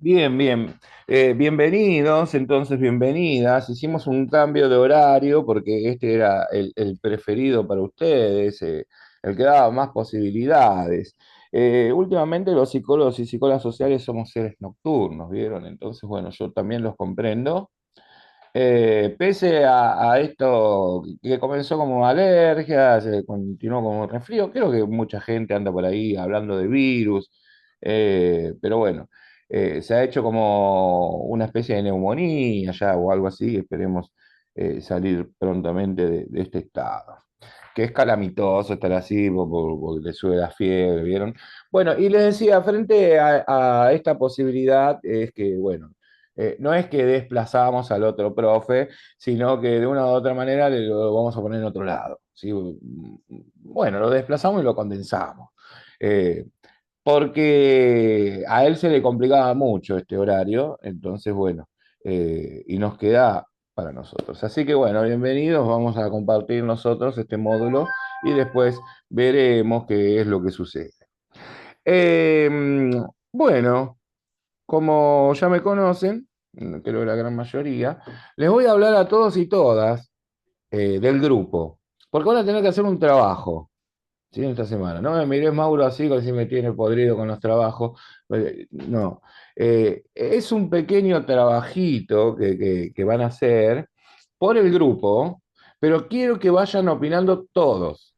Bien, bien. Bienvenidos, entonces bienvenidas. Hicimos un cambio de horario porque este era el preferido para ustedes, el que daba más posibilidades. Últimamente los psicólogos y psicólogas sociales somos seres nocturnos, ¿vieron? Entonces, bueno, yo también los comprendo. Pese a esto que comenzó como alergia, se continuó como resfrío, creo que mucha gente anda por ahí hablando de virus, pero bueno, se ha hecho como una especie de neumonía ya o algo así, esperemos salir prontamente de este estado. Que es calamitoso estar así, porque le sube la fiebre, ¿vieron? Bueno, y les decía, frente a esta posibilidad, es que, bueno, no es que desplazamos al otro profe, sino que de una u otra manera lo vamos a poner en otro lado, ¿sí? Bueno, lo desplazamos y lo condensamos. Eh, Porque a él se le complicaba mucho este horario, entonces bueno, y nos queda para nosotros. Así que bueno, bienvenidos, vamos a compartir nosotros este módulo y después veremos qué es lo que sucede. Eh, bueno, como ya me conocen, creo que la gran mayoría, les voy a hablar a todos y todas del grupo, porque van a tener que hacer un trabajo. Sí, esta semana. No me mires, Mauro, así como si me tiene podrido con los trabajos. No. Es un pequeño trabajito que van a hacer por el grupo, pero quiero que vayan opinando todos,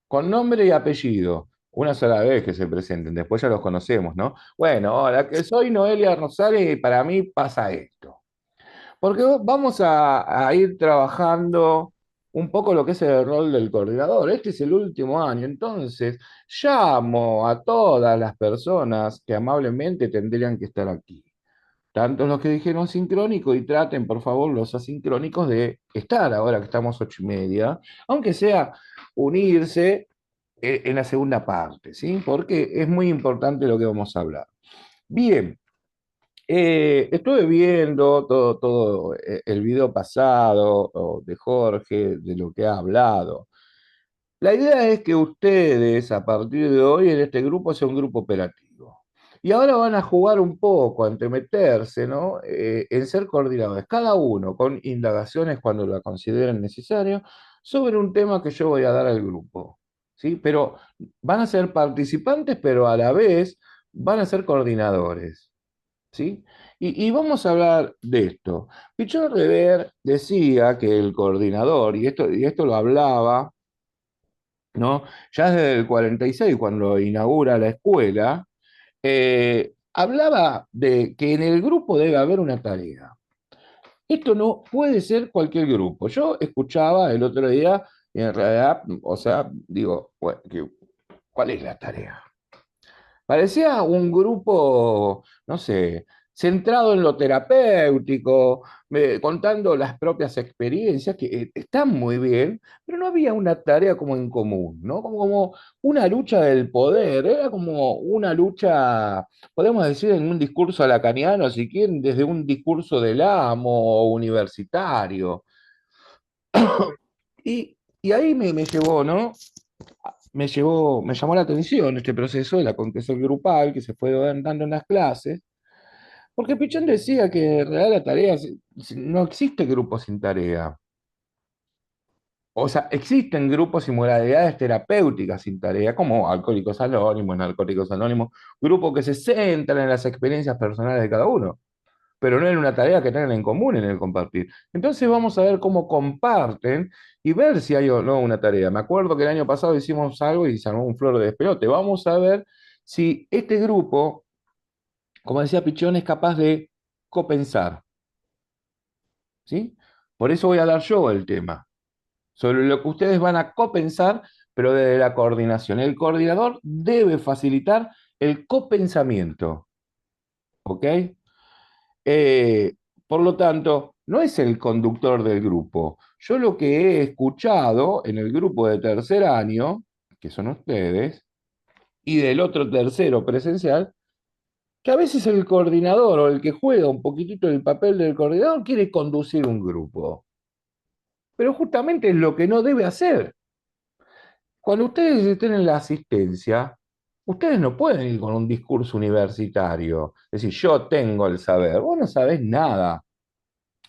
con nombre y apellido. Una sola vez que se presenten, después ya los conocemos, ¿no? Bueno, hola, que soy Noelia Rosales y para mí pasa esto. Porque vamos a ir trabajando un poco lo que es el rol del coordinador. Este es el último año, entonces llamo a todas las personas que amablemente tendrían que estar aquí. Tanto los que dijeron sincrónico y traten, por favor, los asincrónicos de estar ahora que estamos 8:30, aunque sea unirse en la segunda parte, ¿sí? Porque es muy importante lo que vamos a hablar. Bien, estuve viendo todo el video pasado de Jorge, de lo que ha hablado. La idea es que ustedes, a partir de hoy, en este grupo, sea un grupo operativo. Y ahora van a jugar un poco, a entremeterse, ¿no? En ser coordinadores, cada uno con indagaciones cuando la consideren necesario, sobre un tema que yo voy a dar al grupo. ¿Sí? Pero van a ser participantes, pero a la vez van a ser coordinadores. ¿Sí? Y vamos a hablar de esto. Pichón Rever decía que el coordinador, y esto lo hablaba, ¿no? Ya desde el 46, cuando inaugura la escuela, hablaba de que en el grupo debe haber una tarea. Esto no puede ser cualquier grupo. Yo escuchaba el otro día, y en realidad, o sea, digo, bueno, ¿cuál es la tarea? Parecía un grupo, no sé, centrado en lo terapéutico, contando las propias experiencias, que están muy bien, pero no había una tarea como en común, ¿no? Como una lucha del poder, era como una lucha, podemos decir, en un discurso lacaniano, si quieren, desde un discurso del amo universitario. Y ahí me llevó, ¿no? Me llamó la atención este proceso de la contención grupal que se fue dando en las clases, porque Pichón decía que en realidad la tarea, no existe grupo sin tarea. O sea, existen grupos y modalidades terapéuticas sin tarea, como Alcohólicos Anónimos, Narcóticos Anónimos, grupos que se centran en las experiencias personales de cada uno, pero no en una tarea que tengan en común en el compartir. Entonces vamos a ver cómo comparten y ver si hay o no una tarea. Me acuerdo que el año pasado hicimos algo y se armó un flor de despelote. Vamos a ver si este grupo, como decía Pichón, es capaz de copensar, ¿sí? Por eso voy a dar yo el tema, sobre lo que ustedes van a copensar, pero desde la coordinación. El coordinador debe facilitar el copensamiento, ¿ok? Eh, por lo tanto, no es el conductor del grupo. Yo lo que he escuchado en el grupo de tercer año, que son ustedes, y del otro tercero presencial, que a veces el coordinador o el que juega un poquitito el papel del coordinador quiere conducir un grupo. Pero justamente es lo que no debe hacer. Cuando ustedes estén en la asistencia, Ustedes no pueden ir con un discurso universitario, es decir, yo tengo el saber, vos no sabés nada.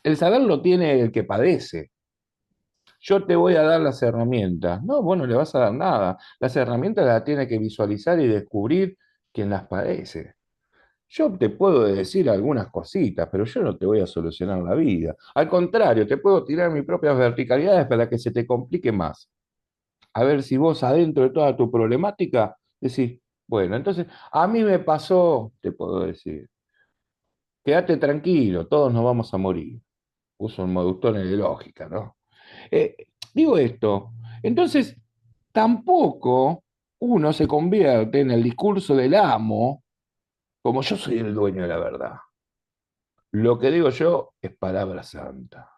El saber lo tiene el que padece. Yo te voy a dar las herramientas. No, vos no le vas a dar nada. Las herramientas las tiene que visualizar y descubrir quien las padece. Yo te puedo decir algunas cositas, pero yo no te voy a solucionar la vida. Al contrario, te puedo tirar mis propias verticalidades para que se te complique más. A ver si vos adentro de toda tu problemática decís, bueno, entonces a mí me pasó, te puedo decir, quédate tranquilo, todos nos vamos a morir. Uso un moductón de lógica, ¿no? Eh, digo esto, entonces tampoco uno se convierte en el discurso del amo como yo soy el dueño de la verdad. Lo que digo yo es palabra santa.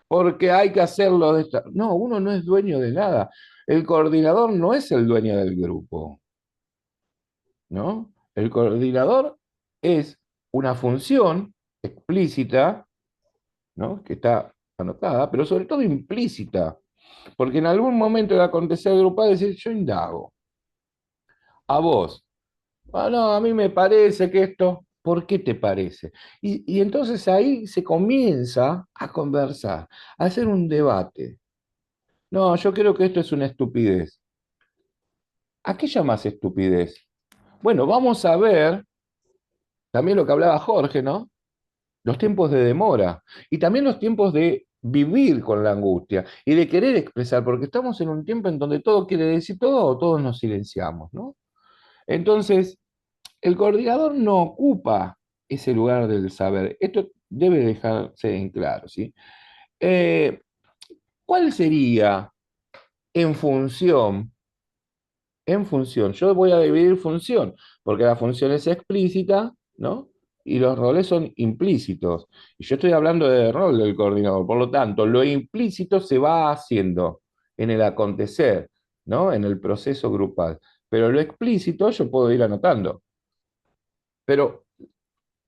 Porque hay que hacerlo de esta. No, uno no es dueño de nada. El coordinador no es el dueño del grupo, ¿no? El coordinador es una función explícita, ¿no? Que está anotada, pero sobre todo implícita. Porque en algún momento del acontecer grupal decir, yo indago. A vos. Ah, no, a mí me parece que esto, ¿por qué te parece? Y entonces ahí se comienza a conversar, a hacer un debate. No, yo creo que esto es una estupidez. ¿A qué llamas estupidez? Bueno, vamos a ver también lo que hablaba Jorge, ¿no? Los tiempos de demora y también los tiempos de vivir con la angustia y de querer expresar, porque estamos en un tiempo en donde todo quiere decir todo o todos nos silenciamos, ¿no? Entonces, el coordinador no ocupa ese lugar del saber. Esto debe dejarse en claro, ¿sí? Eh, ¿Cuál sería en función yo voy a dividir función, porque la función es explícita, ¿no? Y los roles son implícitos. Y yo estoy hablando del rol del coordinador. Por lo tanto, lo implícito se va haciendo en el acontecer, ¿no? En el proceso grupal. Pero lo explícito yo puedo ir anotando. Pero,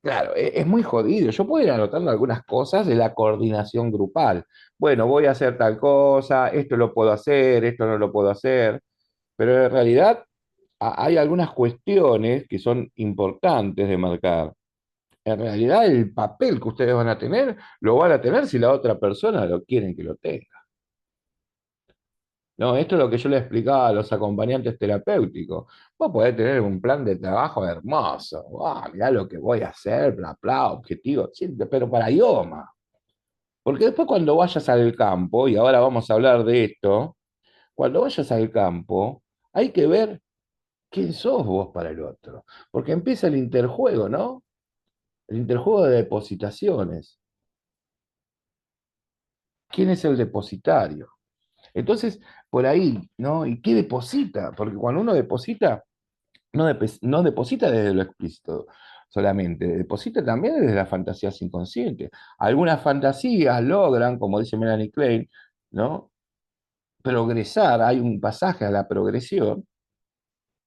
claro, es muy jodido. Yo puedo ir anotando algunas cosas de la coordinación grupal. Bueno, voy a hacer tal cosa, esto lo puedo hacer, esto no lo puedo hacer. Pero en realidad hay algunas cuestiones que son importantes de marcar. En realidad, el papel que ustedes van a tener, lo van a tener si la otra persona lo quieren que lo tenga. No, esto es lo que yo le explicaba a los acompañantes terapéuticos. Vos podés tener un plan de trabajo hermoso. Mirá lo que voy a hacer, bla, bla, objetivo, sí, pero para idioma. Porque después cuando vayas al campo, y ahora vamos a hablar de esto, cuando vayas al campo, hay que ver quién sos vos para el otro. Porque empieza el interjuego, ¿no? El interjuego de depositaciones. ¿Quién es el depositario? Entonces, por ahí, ¿no? ¿Y qué deposita? Porque cuando uno deposita, no deposita desde lo explícito solamente, deposita también desde las fantasías inconscientes. Algunas fantasías logran, como dice Melanie Klein, ¿no? Progresar, hay un pasaje a la progresión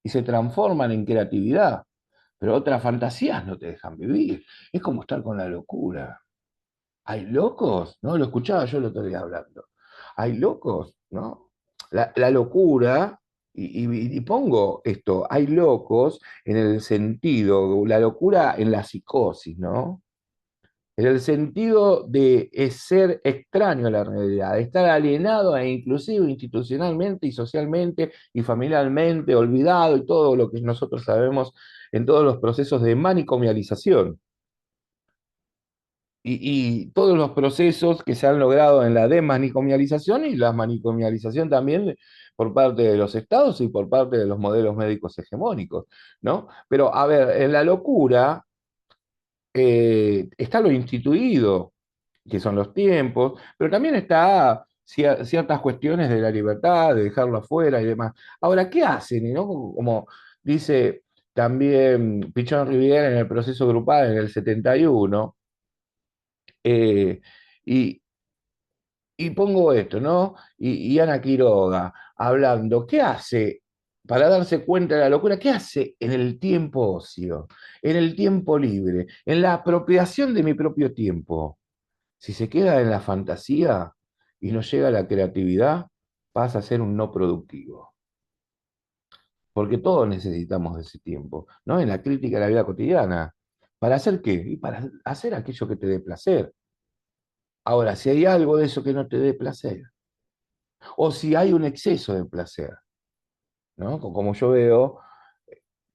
y se transforman en creatividad, pero otras fantasías no te dejan vivir. Es como estar con la locura. ¿Hay locos? ¿No? Lo escuchaba yo el otro día hablando. ¿Hay locos? ¿No? La locura, y pongo esto, hay locos en el sentido, la locura en la psicosis, ¿no? En el sentido de ser extraño a la realidad, de estar alienado e inclusive institucionalmente y socialmente y familiarmente, olvidado y todo lo que nosotros sabemos en todos los procesos de manicomialización y todos los procesos que se han logrado en la demanicomialización y la manicomialización también por parte de los estados y por parte de los modelos médicos hegemónicos, ¿no? Pero, a ver, en la locura está lo instituido, que son los tiempos, pero también está ciertas cuestiones de la libertad, de dejarlo afuera y demás. Ahora, ¿qué hacen? ¿No? Como dice también Pichón Rivière en el proceso grupal en el 71, eh, y, y pongo esto, ¿no? Y Ana Quiroga hablando, ¿qué hace para darse cuenta de la locura? ¿Qué hace en el tiempo ocio, en el tiempo libre, en la apropiación de mi propio tiempo? Si se queda en la fantasía y no llega a la creatividad, pasa a ser un no productivo. porque todos necesitamos de ese tiempo, ¿no? En la crítica de la vida cotidiana. ¿Para hacer qué? Y para hacer aquello que te dé placer. Ahora, si hay algo de eso que no te dé placer, o si hay un exceso de placer, ¿no? Como yo veo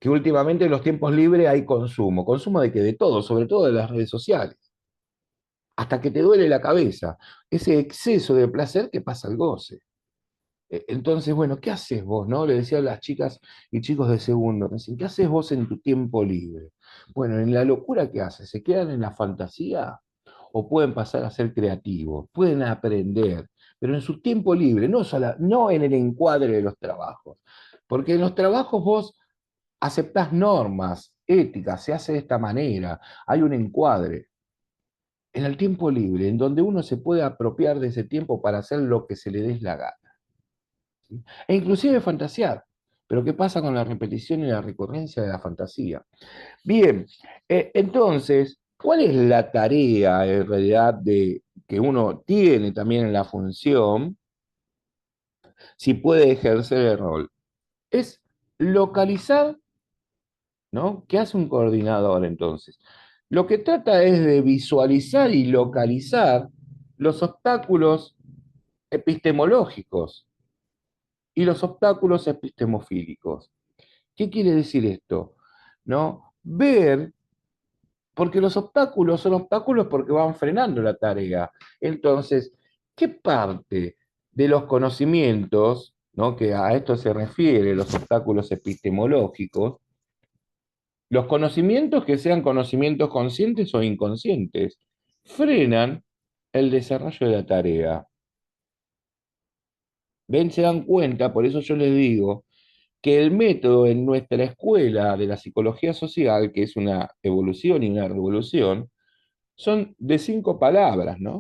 que últimamente en los tiempos libres hay consumo. ¿Consumo de qué? De todo, sobre todo de las redes sociales. Hasta que te duele la cabeza. Ese exceso de placer que pasa al goce. Entonces, bueno, ¿qué haces vos, no? Le decía a las chicas y chicos de segundo, me dicen, ¿qué haces vos en tu tiempo libre? Bueno, en la locura que haces, ¿se quedan en la fantasía o pueden pasar a ser creativos? Pueden aprender, pero en su tiempo libre, no en el encuadre de los trabajos. Porque en los trabajos vos aceptás normas, éticas, se hace de esta manera, hay un encuadre. En el tiempo libre, en donde uno se puede apropiar de ese tiempo para hacer lo que se le dé la gana. ¿Sí? E inclusive fantasear. Pero ¿qué pasa con la repetición y la recurrencia de la fantasía? Bien, entonces, ¿cuál es la tarea en realidad que uno tiene también en la función si puede ejercer el rol? Es localizar, ¿no? ¿Qué hace un coordinador entonces? Lo que trata es de visualizar y localizar los obstáculos epistemológicos y los obstáculos epistemofílicos. ¿Qué quiere decir esto? ¿No? Ver, porque los obstáculos son obstáculos porque van frenando la tarea. Entonces, ¿qué parte de los conocimientos, ¿no? Que a esto se refiere, los obstáculos epistemológicos, los conocimientos que sean conocimientos conscientes o inconscientes, frenan el desarrollo de la tarea? ¿Ven? Se dan cuenta, por eso yo les digo que el método en nuestra escuela de la psicología social, que es una evolución y una revolución, son de 5 palabras, ¿no?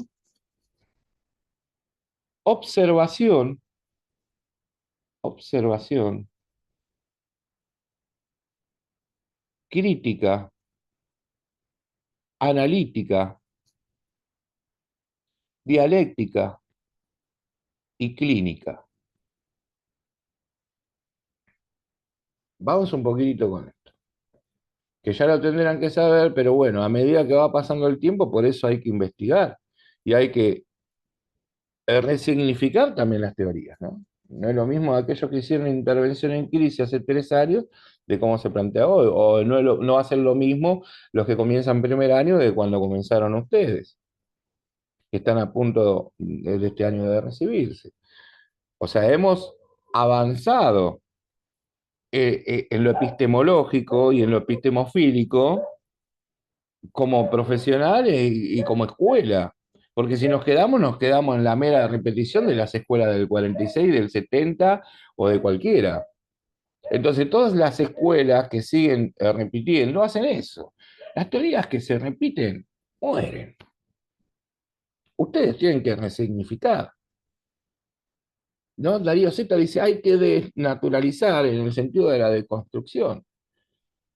Observación, observación, crítica, analítica, dialéctica y clínica. Vamos un poquitito con esto, que ya lo tendrán que saber, pero bueno, a medida que va pasando el tiempo, por eso hay que investigar y hay que resignificar también las teorías, ¿no? No es lo mismo aquellos que hicieron intervención en crisis hace 3 años de cómo se plantea hoy, o no, no va a ser lo mismo los que comienzan primer año de cuando comenzaron ustedes, que están a punto de este año de recibirse. O sea, hemos avanzado en lo epistemológico y en lo epistemofílico como profesionales y como escuela. Porque si nos quedamos en la mera repetición de las escuelas del 46, del 70 o de cualquiera. Entonces, todas las escuelas que siguen repitiendo hacen eso. Las teorías que se repiten mueren. Ustedes tienen que resignificar, ¿no? Darío Zeta dice, hay que desnaturalizar en el sentido de la deconstrucción.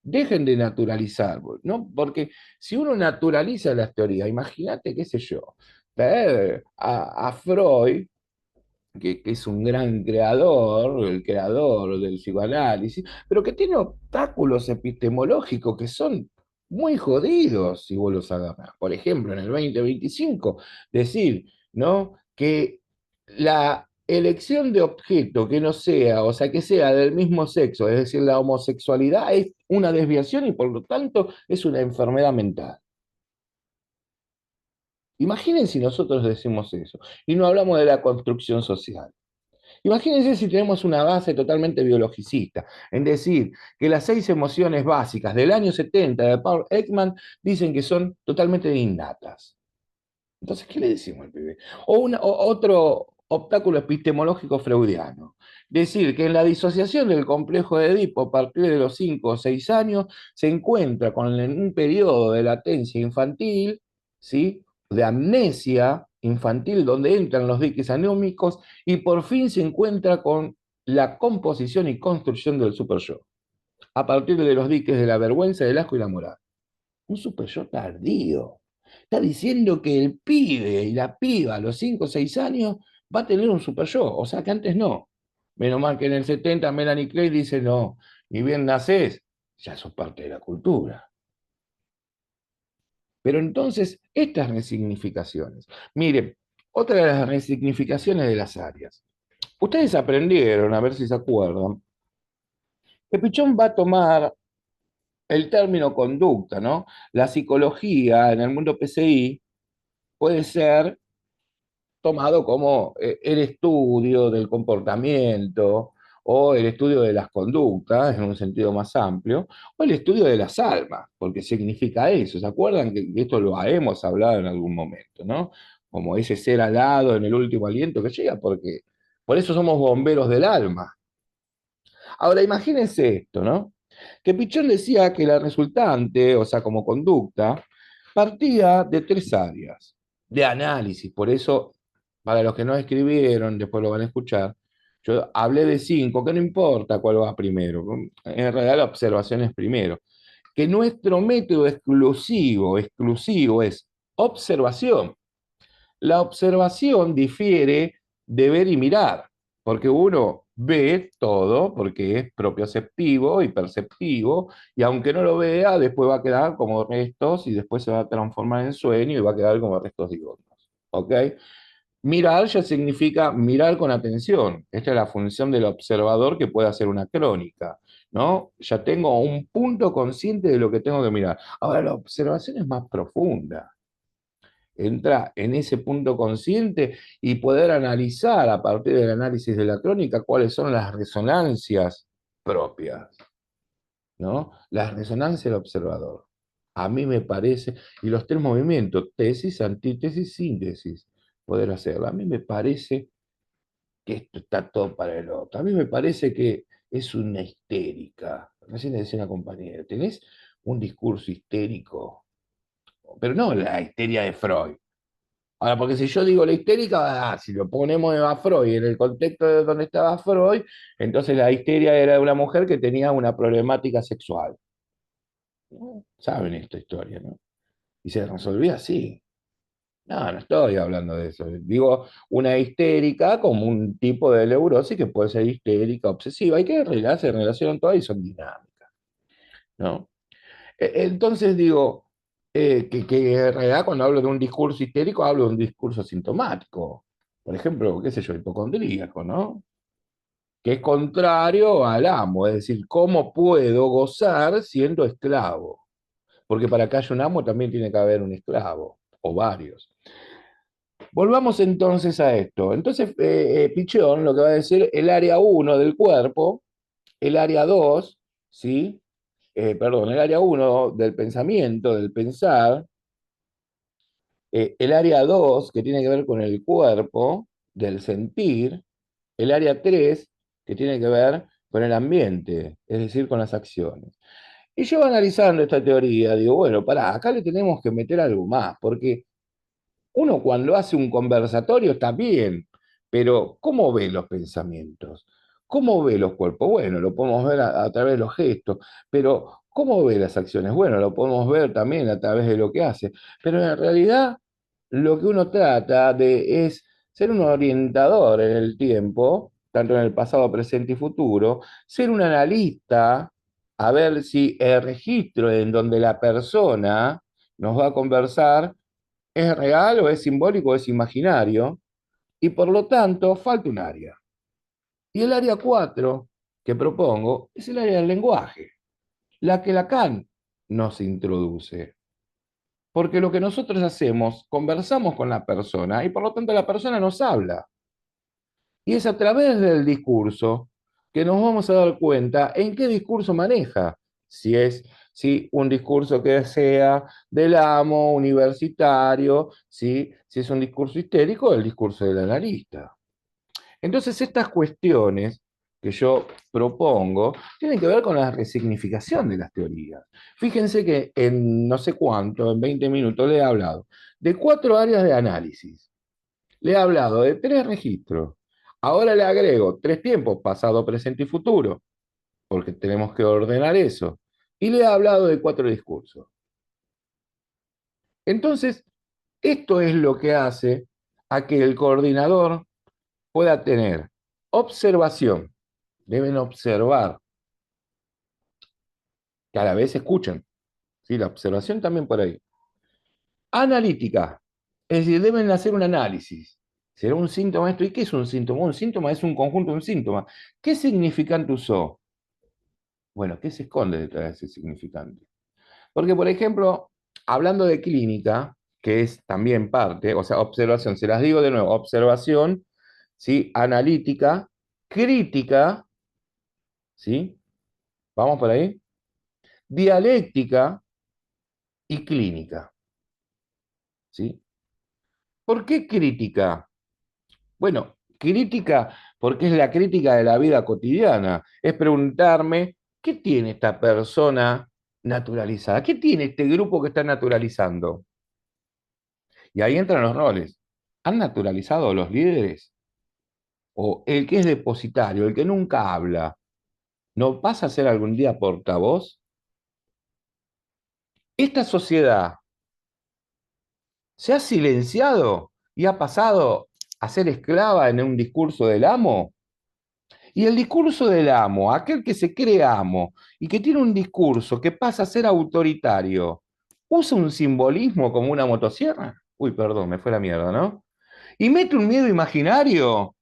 Dejen de naturalizar, ¿no? Porque si uno naturaliza las teorías, imagínate, qué sé yo, traer a Freud, que es un gran creador, el creador del psicoanálisis, pero que tiene obstáculos epistemológicos que son muy jodidos si vos los agarrás. Por ejemplo, en el 2025, decir, ¿no? Que la elección de objeto que no sea, o sea, que sea del mismo sexo, es decir, la homosexualidad es una desviación y por lo tanto es una enfermedad mental. Imaginen si nosotros decimos eso y no hablamos de la construcción social. Imagínense si tenemos una base totalmente biologicista, en decir que las 6 emociones básicas del año 70 de Paul Ekman dicen que son totalmente innatas. Entonces, ¿qué le decimos al pibe? O otro obstáculo epistemológico freudiano. Decir que en la disociación del complejo de Edipo a partir de los 5 o 6 años se encuentra con un periodo de latencia infantil, ¿sí? De amnesia infantil, donde entran los diques anómicos y por fin se encuentra con la composición y construcción del superyo, a partir de los diques de la vergüenza, del asco y la moral. Un super yo tardío. Está diciendo que el pibe y la piba a los 5 o 6 años va a tener un super yo, o sea que antes no. Menos mal que en el 70 Melanie Klein dice, no, ni bien nacés, ya sos parte de la cultura. Pero entonces, estas resignificaciones. Miren, otra de las resignificaciones de las áreas. Ustedes aprendieron, a ver si se acuerdan, que Pichón va a tomar el término conducta, ¿no? La psicología en el mundo PCI puede ser tomado como el estudio del comportamiento o el estudio de las conductas en un sentido más amplio, o el estudio de las almas, porque significa eso. ¿Se acuerdan que esto lo hemos hablado en algún momento, ¿no? Como ese ser alado en el último aliento que llega, porque por eso somos bomberos del alma. Ahora, imagínense esto, ¿no? Que Pichón decía que la resultante, o sea, como conducta, partía de tres áreas de análisis. Por eso, para los que no escribieron, después lo van a escuchar, yo hablé de cinco, que no importa cuál va primero. En realidad la observación es primero. Que nuestro método exclusivo es observación. La observación difiere de ver y mirar, porque uno ve todo, porque es propioceptivo y perceptivo, y aunque no lo vea, después va a quedar como restos y después se va a transformar en sueño y va a quedar como restos diurnos. ¿Ok? Mirar ya significa mirar con atención. Esta es la función del observador que puede hacer una crónica, ¿no? Ya tengo un punto consciente de lo que tengo que mirar. Ahora, la observación es más profunda, entra en ese punto consciente y poder analizar a partir del análisis de la crónica cuáles son las resonancias propias, ¿no? Las resonancias del observador. A mí me parece, y los tres movimientos, tesis, antítesis, síntesis, poder hacerlo. A mí me parece que esto está todo para el otro. A mí me parece que es una histérica. Recién le decía una compañera, tenés un discurso histérico, pero no la histeria de Freud. Ahora, porque si yo digo la histérica, si lo ponemos a Freud en el contexto de donde estaba Freud, entonces la histeria era de una mujer que tenía una problemática sexual. ¿No? Saben esta historia, ¿no? Y se resolvía así. No, no estoy hablando de eso. Digo, una histérica como un tipo de neurosis que puede ser histérica, obsesiva, y que en realidad se relacionan todas y son dinámicas, ¿no? Entonces digo, que en realidad cuando hablo de un discurso histérico, hablo de un discurso sintomático. Por ejemplo, qué sé yo, hipocondríaco, ¿no? Que es contrario al amo, es decir, ¿cómo puedo gozar siendo esclavo? Porque para que haya un amo también tiene que haber un esclavo, o varios. Volvamos entonces a esto. Entonces, Pichón lo que va a decir, el área uno del cuerpo, el área 2, ¿sí? Perdón, el área uno del pensamiento, del pensar, el área 2 que tiene que ver con el cuerpo, del sentir, el área 3 que tiene que ver con el ambiente, es decir, con las acciones. Y yo analizando esta teoría, digo, bueno, pará, acá le tenemos que meter algo más, porque uno cuando hace un conversatorio está bien, pero ¿cómo ve los pensamientos? ¿Cómo ve los cuerpos? Bueno, lo podemos ver a través de los gestos, pero ¿cómo ve las acciones? Bueno, lo podemos ver también a través de lo que hace, pero en realidad lo que uno trata de es ser un orientador en el tiempo, tanto en el pasado, presente y futuro, ser un analista, a ver si el registro en donde la persona nos va a conversar ¿es real o es simbólico o es imaginario? Y por lo tanto, falta un área. Y el área 4 que propongo es el área del lenguaje, la que Lacan nos introduce. Porque lo que nosotros hacemos, conversamos con la persona y por lo tanto la persona nos habla. Y es a través del discurso que nos vamos a dar cuenta en qué discurso maneja. Si un discurso que sea del amo, universitario, si es un discurso histérico, el discurso del analista. Entonces, estas cuestiones que yo propongo tienen que ver con la resignificación de las teorías. Fíjense que en no sé cuánto, en 20 minutos, le he hablado de cuatro áreas de análisis. Le he hablado de tres registros. Ahora le agrego tres tiempos, pasado, presente y futuro, porque tenemos que ordenar eso. Y le he hablado de cuatro discursos. Entonces, esto es lo que hace a que el coordinador pueda tener Observación. Deben observar, que a la vez escuchen. ¿Sí? La observación también por ahí. Analítica. Es decir, deben hacer un análisis. ¿Será un síntoma esto? ¿Y qué es un síntoma? Un síntoma es un conjunto de un síntoma. ¿Qué significante usó? Bueno, ¿qué se esconde detrás de ese significante? Porque, por ejemplo, hablando de clínica, que es también parte, o sea, observación, se las digo de nuevo, observación, ¿sí? Analítica, crítica, ¿sí? Vamos por ahí. Dialéctica y clínica, ¿sí? ¿Por qué crítica? Bueno, crítica porque es la crítica de la vida cotidiana. Es preguntarme, ¿qué tiene esta persona naturalizada? ¿Qué tiene este grupo que está naturalizando? Y ahí entran los roles. ¿Han naturalizado los líderes? ¿O el que es depositario, el que nunca habla, no pasa a ser algún día portavoz? Esta sociedad se ha silenciado y ha pasado a ser esclava en un discurso del amo. Y el discurso del amo, aquel que se cree amo y que tiene un discurso que pasa a ser autoritario, usa un simbolismo como una motosierra. Uy, perdón, me fue la mierda, ¿no? Y mete un miedo imaginario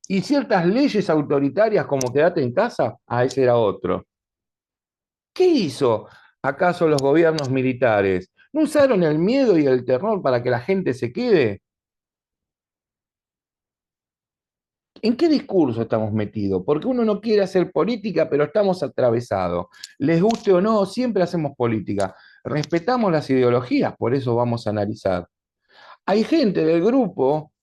y ciertas leyes autoritarias como quédate en casa, ese era otro. ¿Qué hizo acaso los gobiernos militares? ¿No usaron el miedo y el terror para que la gente se quede? ¿En qué discurso estamos metidos? Porque uno no quiere hacer política, pero estamos atravesados. Les guste o no, siempre hacemos política. Respetamos las ideologías, por eso vamos a analizar. Hay gente del grupo,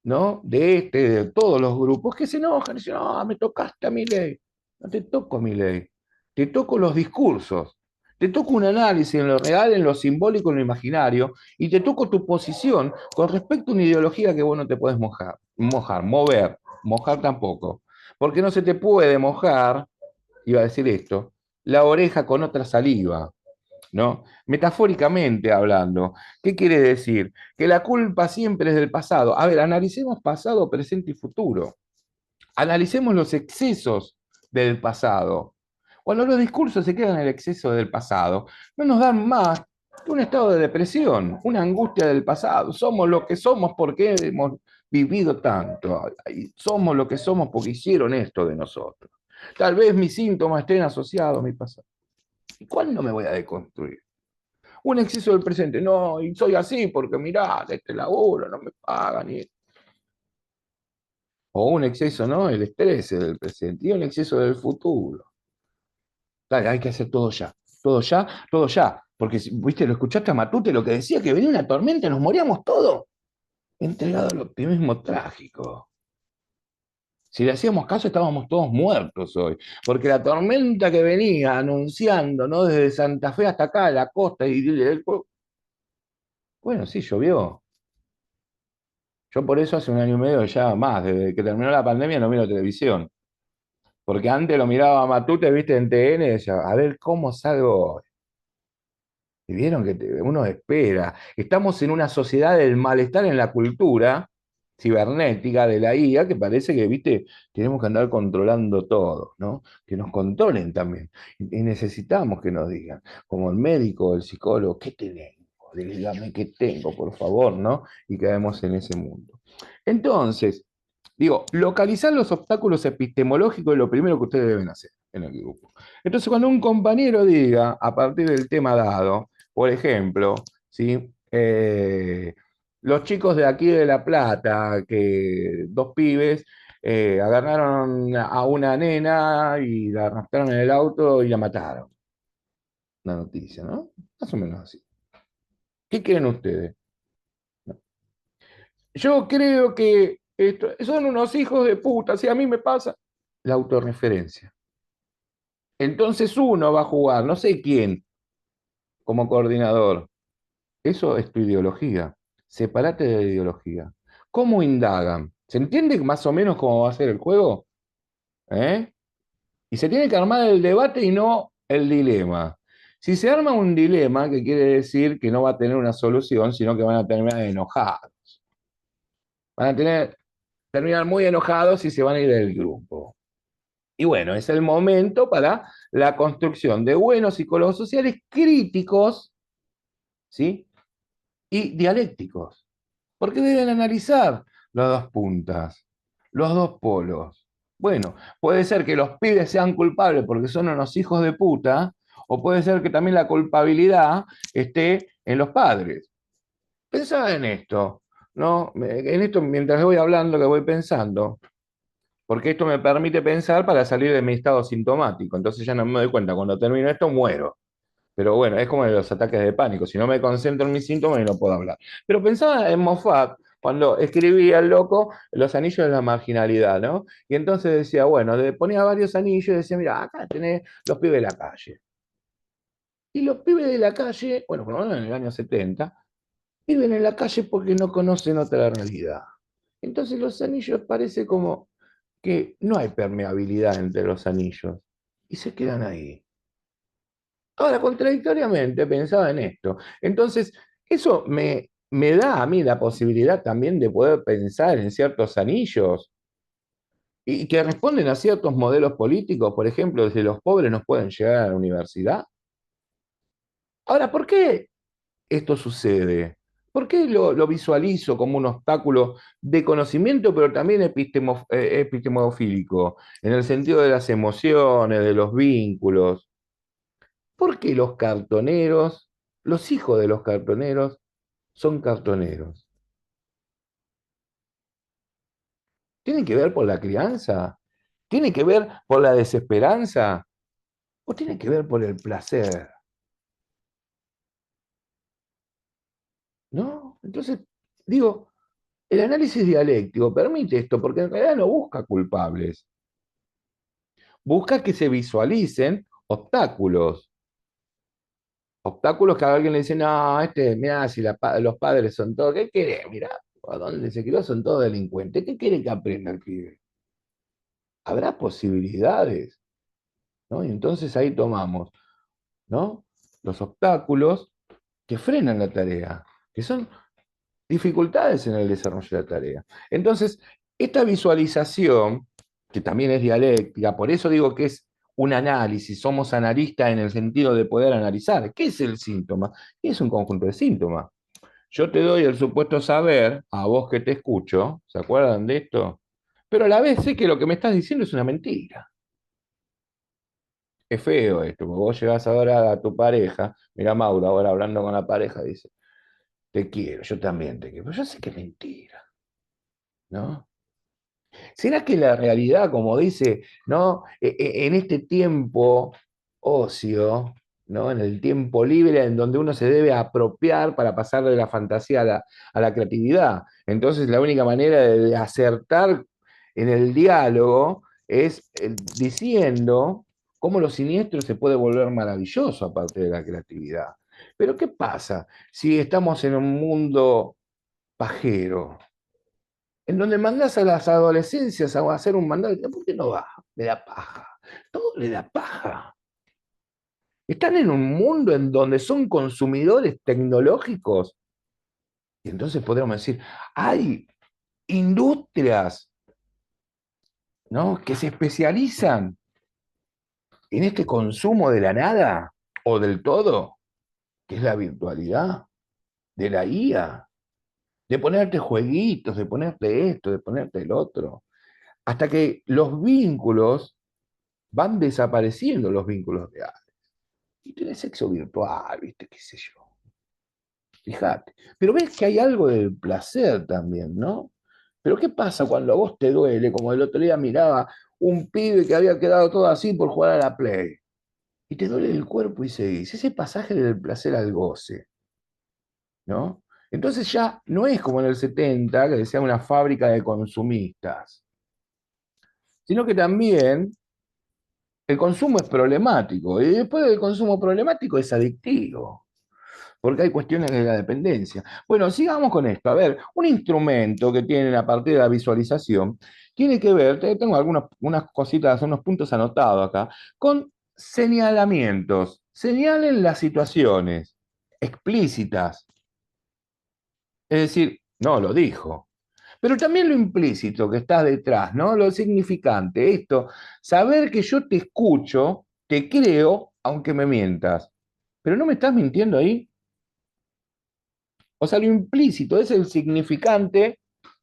¿no? De todos los grupos, que se enojan y dicen, no, me tocaste a mi ley. No te toco mi ley. Te toco los discursos. Te toco un análisis en lo real, en lo simbólico, en lo imaginario, y te toco tu posición con respecto a una ideología que vos no te puedes mojar tampoco. Porque no se te puede mojar, iba a decir esto, la oreja con otra saliva, ¿no? Metafóricamente hablando, ¿qué quiere decir? Que la culpa siempre es del pasado. A ver, analicemos pasado, presente y futuro. Analicemos los excesos del pasado. Cuando los discursos se quedan en el exceso del pasado, no nos dan más que un estado de depresión, una angustia del pasado. Somos lo que somos porque hemos vivido tanto. Somos lo que somos porque hicieron esto de nosotros. Tal vez mis síntomas estén asociados a mi pasado. ¿Y cuándo me voy a deconstruir? Un exceso del presente. No, y soy así porque mirá, este laburo, no me pagan. O un exceso, ¿no? El estrés del presente y un exceso del futuro. Dale, hay que hacer todo ya. Todo ya, todo ya. Porque, viste, lo escuchaste a Matute, lo que decía, que venía una tormenta y nos moríamos todos. Entregado al optimismo trágico. Si le hacíamos caso, estábamos todos muertos hoy. Porque la tormenta que venía anunciando, ¿no? Desde Santa Fe hasta acá, la costa, bueno, sí, llovió. Yo por eso hace un año y medio ya más, desde que terminó la pandemia no miro televisión. Porque antes lo miraba a Matute, viste, en TN, y decía, a ver cómo salgo hoy. Y vieron que uno espera. Estamos en una sociedad del malestar en la cultura cibernética de la IA, que parece que, viste, tenemos que andar controlando todo, ¿no? Que nos controlen también. Y necesitamos que nos digan, como el médico o el psicólogo, ¿qué tenemos? Dígame qué tengo, por favor, ¿no? Y caemos en ese mundo. Entonces, digo, localizar los obstáculos epistemológicos es lo primero que ustedes deben hacer en el grupo. Entonces, cuando un compañero diga, a partir del tema dado, por ejemplo, ¿sí? Los chicos de aquí de La Plata, que dos pibes agarraron a una nena y la arrastraron en el auto y la mataron. Una noticia, ¿no? Más o menos así. ¿Qué creen ustedes? Yo creo que son unos hijos de puta, si a mí me pasa la autorreferencia. Entonces uno va a jugar, no sé quién, como coordinador. Eso es tu ideología. Sepárate de la ideología. ¿Cómo indagan? ¿Se entiende más o menos cómo va a ser el juego? ¿Eh? Y se tiene que armar el debate y no el dilema. Si se arma un dilema, que quiere decir que no va a tener una solución, sino que van a terminar enojados. Van a tener terminan muy enojados y se van a ir del grupo. Y bueno, es el momento para la construcción de buenos psicólogos sociales críticos, ¿sí? Y dialécticos, porque deben analizar las dos puntas, los dos polos. Bueno, puede ser que los pibes sean culpables porque son unos hijos de puta, o puede ser que también la culpabilidad esté en los padres. Pensaba en esto, ¿no? En esto mientras voy hablando, que voy pensando, porque esto me permite pensar para salir de mi estado sintomático. Entonces ya no me doy cuenta, cuando termino esto muero. Pero bueno, es como en los ataques de pánico. Si no me concentro en mis síntomas, no puedo hablar. Pero pensaba en Moffat cuando escribía el loco Los anillos de la marginalidad, ¿no? Y entonces decía, bueno, le ponía varios anillos y decía, mira, acá tenés los pibes de la calle. Y los pibes de la calle, bueno, por lo menos en el año 70, viven en la calle porque no conocen otra realidad. Entonces los anillos parece como que no hay permeabilidad entre los anillos y se quedan ahí. Ahora, contradictoriamente, pensaba en esto. Entonces, eso me da a mí la posibilidad también de poder pensar en ciertos anillos y que responden a ciertos modelos políticos, por ejemplo, desde los pobres no pueden llegar a la universidad. Ahora, ¿por qué esto sucede? ¿Por qué lo visualizo como un obstáculo de conocimiento, pero también epistemofílico, en el sentido de las emociones, de los vínculos? ¿Por qué los cartoneros, los hijos de los cartoneros, son cartoneros? ¿Tienen que ver por la crianza? ¿Tiene que ver por la desesperanza? ¿O tiene que ver por el placer? ¿No? Entonces, digo, el análisis dialéctico permite esto, porque en realidad no busca culpables, busca que se visualicen obstáculos. Obstáculos que a alguien le dice, no, mira, si los padres son todos, ¿qué quiere? Mira, a dónde se crió son todos delincuentes. ¿Qué quiere que aprenda el pibe? Habrá posibilidades, ¿no? Y entonces ahí tomamos, ¿no? Los obstáculos que frenan la tarea, que son dificultades en el desarrollo de la tarea. Entonces, esta visualización, que también es dialéctica, por eso digo que es un análisis, somos analistas en el sentido de poder analizar. ¿Qué es el síntoma? Es un conjunto de síntomas. Yo te doy el supuesto saber, a vos que te escucho, ¿se acuerdan de esto? Pero a la vez sé que lo que me estás diciendo es una mentira. Es feo esto, porque vos llegás ahora a tu pareja, mira Mauro ahora hablando con la pareja, dice, te quiero, yo también te quiero, pero yo sé que es mentira, ¿no? ¿Será que la realidad, como dice, ¿no? En este tiempo ocio, ¿no? En el tiempo libre en donde uno se debe apropiar para pasar de la fantasía a la creatividad. Entonces, la única manera de acertar en el diálogo es diciendo cómo lo siniestro se puede volver maravilloso a partir de la creatividad. Pero ¿qué pasa si estamos en un mundo pajero, en donde mandás a las adolescencias a hacer un mandado? ¿Por qué no va? Le da paja. Todo le da paja. Están en un mundo en donde son consumidores tecnológicos. Y entonces podríamos decir, hay industrias, ¿no? Que se especializan en este consumo de la nada o del todo, que es la virtualidad, de la IA, de ponerte jueguitos, de ponerte esto, de ponerte el otro, hasta que los vínculos van desapareciendo, los vínculos reales. Y tenés sexo virtual, ¿viste? ¿Qué sé yo? Fíjate. Pero ves que hay algo del placer también, ¿no? Pero ¿qué pasa cuando a vos te duele? Como el otro día miraba un pibe que había quedado todo así por jugar a la Play. Y te duele el cuerpo y seguís. Ese pasaje del placer al goce, ¿no? Entonces ya no es como en el 70, que decía una fábrica de consumistas, sino que también el consumo es problemático. Y después del consumo problemático es adictivo, porque hay cuestiones de la dependencia. Bueno, sigamos con esto. A ver, un instrumento que tienen a partir de la visualización tiene que ver, tengo algunas unas cositas, unos puntos anotados acá, con señalamientos. Señalen las situaciones explícitas. Es decir, no lo dijo. Pero también lo implícito que está detrás, ¿no? Lo significante, esto, saber que yo te escucho, te creo, aunque me mientas. Pero no me estás mintiendo ahí. O sea, lo implícito es el significante,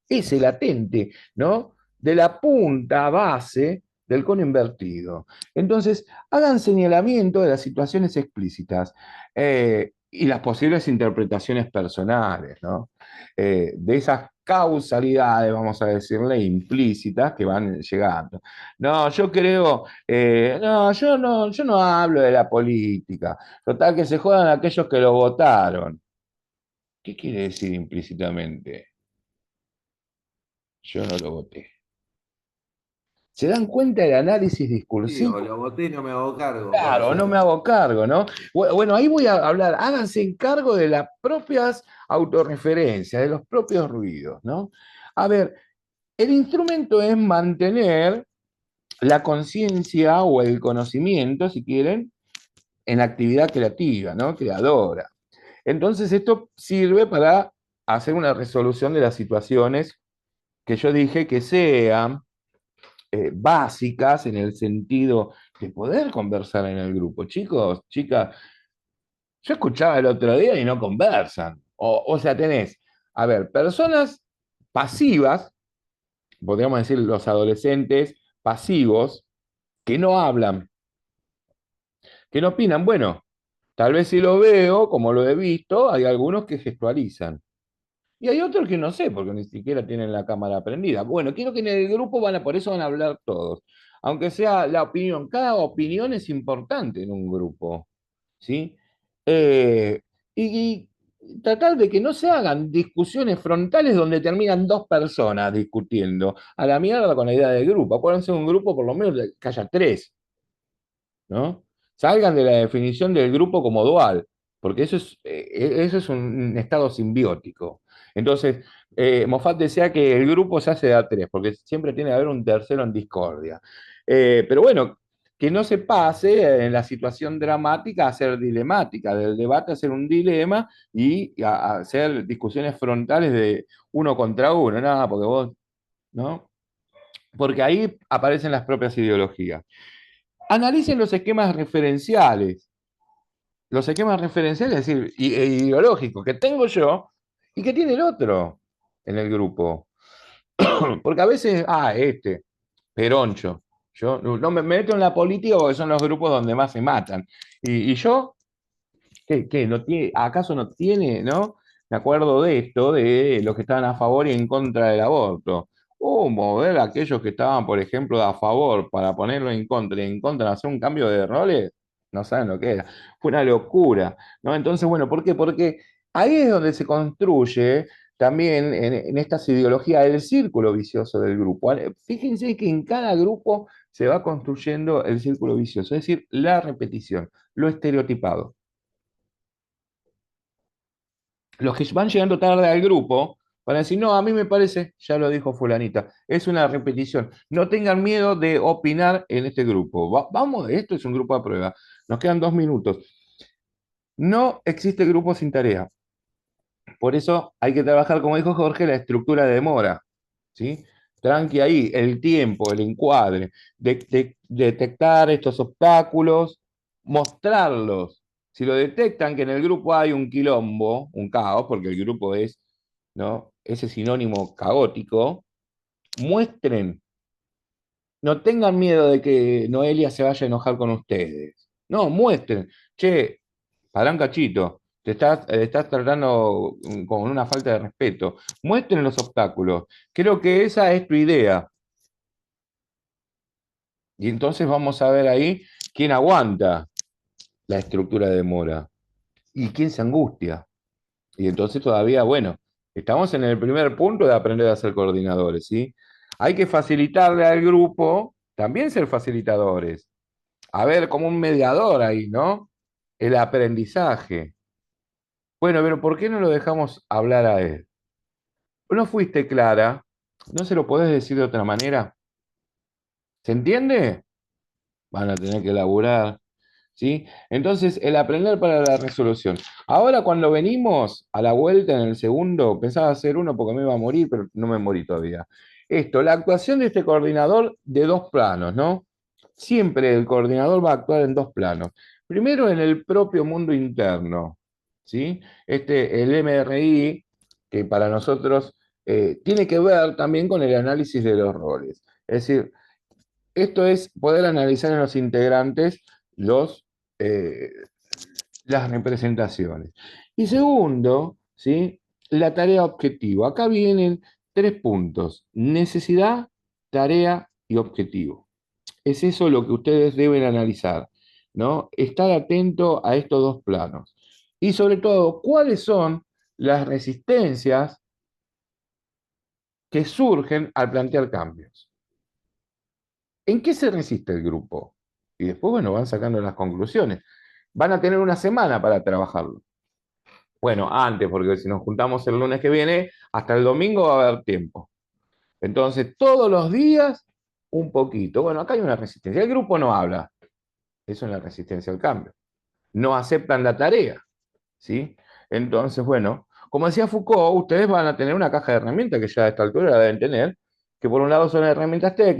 ese latente, ¿no? De la punta base del cono invertido. Entonces, hagan señalamiento de las situaciones explícitas y las posibles interpretaciones personales, ¿no? De esas causalidades, vamos a decirle, implícitas que van llegando. No, yo creo, no, yo no hablo de la política. Total que se jodan aquellos que lo votaron. ¿Qué quiere decir implícitamente? Yo no lo voté. ¿Se dan cuenta del análisis Sí, o discursivo? lo voté y no me hago cargo, puede Claro, no ser. me hago cargo, ¿no? Bueno, ahí voy a hablar, háganse cargo de las propias autorreferencias, de los propios ruidos, ¿no? A ver, el instrumento es mantener la conciencia o el conocimiento, si quieren, en la actividad creativa, ¿no? Creadora. Entonces, esto sirve para hacer una resolución de las situaciones que yo dije que sean básicas en el sentido de poder conversar en el grupo. Chicos, chicas, yo escuchaba el otro día y no conversan. O sea, tenés, a ver, personas pasivas, podríamos decir los adolescentes pasivos, que no hablan, que no opinan. Bueno, tal vez si lo veo, como lo he visto, hay algunos que gestualizan. Y hay otros que no sé, porque ni siquiera tienen la cámara prendida. Bueno, quiero que en el grupo por eso van a hablar todos. Aunque sea la opinión, cada opinión es importante en un grupo, ¿sí? Eh, y tratar de que no se hagan discusiones frontales donde terminan dos personas discutiendo. A la mierda con la idea del grupo. Pueden ser un grupo por lo menos que haya tres, ¿no? Salgan de la definición del grupo como dual, porque eso es un estado simbiótico. Entonces, Moffat decía que el grupo se hace de a tres, porque siempre tiene que haber un tercero en discordia. Pero bueno, que no se pase en la situación dramática a ser dilemática, del debate a ser un dilema y a hacer discusiones frontales de uno contra uno, nada, porque vos, ¿no? Porque ahí aparecen las propias ideologías. Analicen los esquemas referenciales. Los esquemas referenciales, es decir, ideológicos que tengo yo y que tiene el otro en el grupo. Porque a veces, Peroncho. Yo no me meto en la política porque son los grupos donde más se matan. Y yo, ¿qué? ¿No tiene, acaso no tiene, no? Me acuerdo de esto, de los que estaban a favor y en contra del aborto. Mover a aquellos que estaban, por ejemplo, a favor para ponerlo en contra y en contra, hacer un cambio de roles, no saben lo que era. Fue una locura, ¿no? Entonces, bueno, ¿por qué? Porque ahí es donde se construye también en estas ideologías el círculo vicioso del grupo. Fíjense que en cada grupo se va construyendo el círculo vicioso, es decir, la repetición, lo estereotipado. Los que van llegando tarde al grupo van a decir, no, a mí me parece, ya lo dijo fulanita, es una repetición. No tengan miedo de opinar en este grupo. Vamos, esto es un grupo a prueba. Nos quedan 2 minutos. No existe grupo sin tarea. Por eso hay que trabajar, como dijo Jorge, la estructura de demora. ¿Sí? Tranqui ahí, el tiempo, el encuadre, detectar estos obstáculos, mostrarlos. Si lo detectan que en el grupo hay un quilombo, un caos, porque el grupo es, ¿no? Ese sinónimo caótico, muestren, no tengan miedo de que Noelia se vaya a enojar con ustedes. No, muestren, che, pará un cachito, estás tratando con una falta de respeto. Muestren los obstáculos. Creo que esa es tu idea. Y entonces vamos a ver ahí quién aguanta la estructura de demora y quién se angustia. Y entonces todavía, bueno, estamos en el primer punto de aprender a ser coordinadores, ¿sí? Hay que facilitarle al grupo también ser facilitadores. A ver, como un mediador ahí, ¿no? El aprendizaje. Bueno, pero ¿por qué no lo dejamos hablar a él? No fuiste clara, no se lo podés decir de otra manera. ¿Se entiende? Van a tener que laburar. ¿sí? Entonces, el aprender para la resolución. Ahora, cuando venimos a la vuelta en el segundo, pensaba hacer uno porque me iba a morir, pero no me morí todavía. Esto, la actuación de este coordinador de dos planos, ¿no? Siempre el coordinador va a actuar en dos planos. Primero, en el propio mundo interno, ¿sí? El MRI, que para nosotros tiene que ver también con el análisis de los roles. Es decir, esto es poder analizar en los integrantes los, eh, las representaciones. Y segundo, ¿sí? La tarea objetivo. Acá vienen tres puntos: necesidad, tarea y objetivo. Es eso lo que ustedes deben analizar, ¿no? Estar atento a estos dos planos. Y sobre todo, ¿cuáles son las resistencias que surgen al plantear cambios? ¿En qué se resiste el grupo? Y después, bueno, van sacando las conclusiones. Van a tener una semana para trabajarlo. Bueno, antes, porque si nos juntamos el lunes que viene, hasta el domingo va a haber tiempo. Entonces, todos los días, un poquito. Bueno, acá hay una resistencia. El grupo no habla. Eso es la resistencia al cambio. No aceptan la tarea, ¿sí? Entonces, bueno, como decía Foucault, ustedes van a tener una caja de herramientas que ya a esta altura la deben tener, que por un lado son herramientas técnicas,